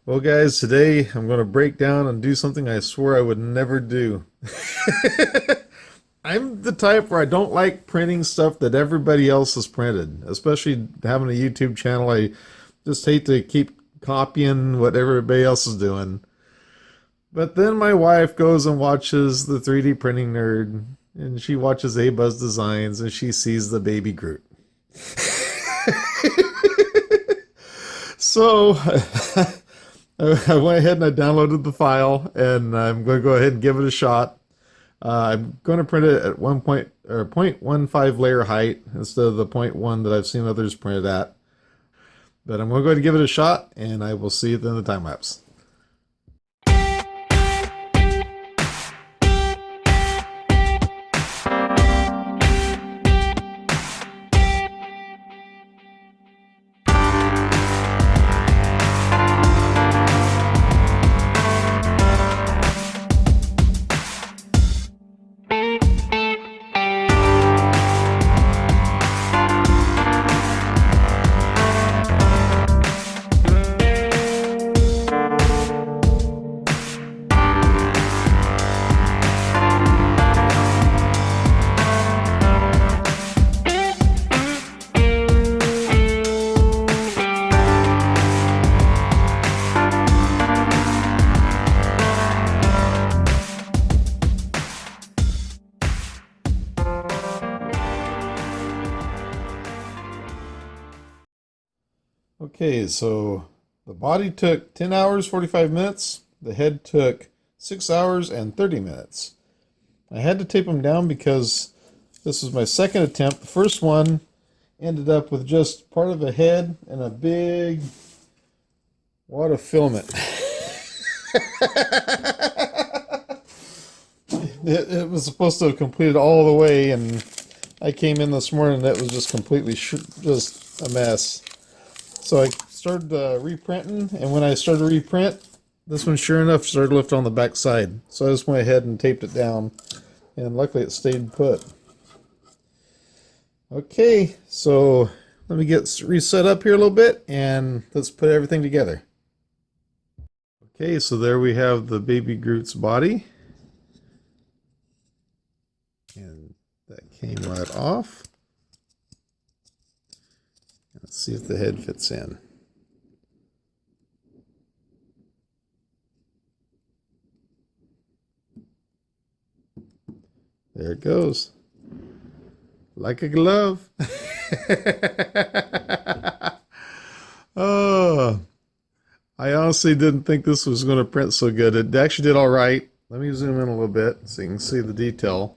Well, guys, today I'm going to break down and do something I swore I would never do. I'm the type where I don't like printing stuff that everybody else has printed, especially having a YouTube channel. I just hate to keep copying what everybody else is doing. But then my wife goes and watches the 3D printing nerd, and she watches A-Buzz Designs, and she sees the baby Groot. So I went ahead and I downloaded the file, and I'm going to go ahead and give it a shot. I'm going to print it at 0.15 layer height instead of the zero point 0.1 that I've seen others print it at. But I'm going to go ahead and give it a shot, and I will see you at the end of the time lapse. Okay, so the body took 10 hours, 45 minutes. The head took 6 hours and 30 minutes. I had to tape them down because this was my second attempt. The first one ended up with just part of a head and a big wad of filament. It was supposed to have completed all the way, and I came in this morning and it was just completely just a mess. So I started reprinting, and when I started to reprint, this one sure enough started lifting on the back side. So I just went ahead and taped it down, and luckily it stayed put. Okay, so let me get reset up here a little bit, and let's put everything together. Okay, so there we have the baby Groot's body. And that came right off. Let's see if the head fits in. There it goes. Like a glove. Oh, I honestly didn't think this was going to print so good. It actually did all right. Let me zoom in a little bit so you can see the detail.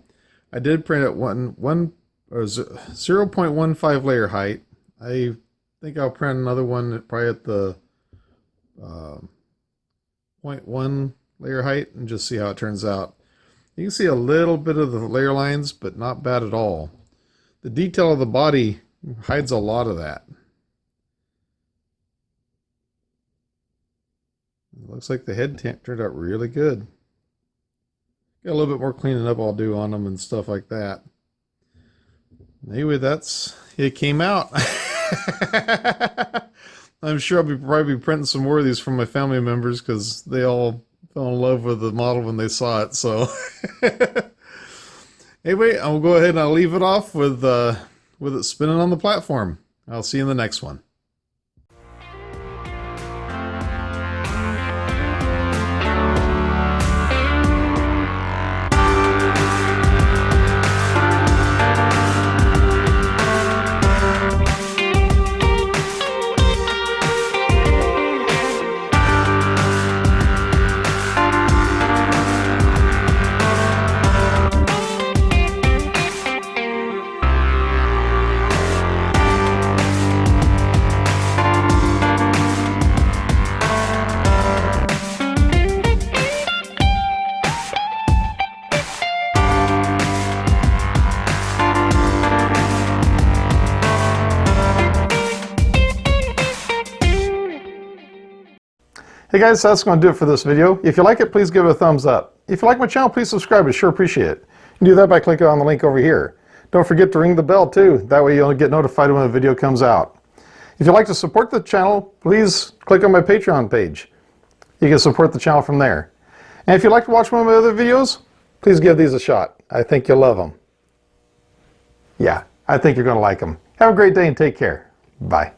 I did print at 0.15 layer height. I think I'll print another one probably at the 0.1 layer height and just see how it turns out. You can see a little bit of the layer lines, but not bad at all. The detail of the body hides a lot of that. It looks like the head turned out really good. Got a little bit more cleaning up I'll do on them and stuff like that. Anyway, it came out. I'm sure I'll probably be printing some more of these from my family members because they all fell in love with the model when they saw it. So anyway, I'll go ahead and I'll leave it off with it spinning on the platform. I'll see you in the next one. Hey guys, that's going to do it for this video. If you like it, please give it a thumbs up. If you like my channel, please subscribe. I sure appreciate it. You can do that by clicking on the link over here. Don't forget to ring the bell too. That way you'll get notified when a video comes out. If you'd like to support the channel, please click on my Patreon page. you can support the channel from there. And if you'd like to watch one of my other videos, please give these a shot. I think you'll love them. Yeah, I think you're going to like them. Have a great day and take care. Bye.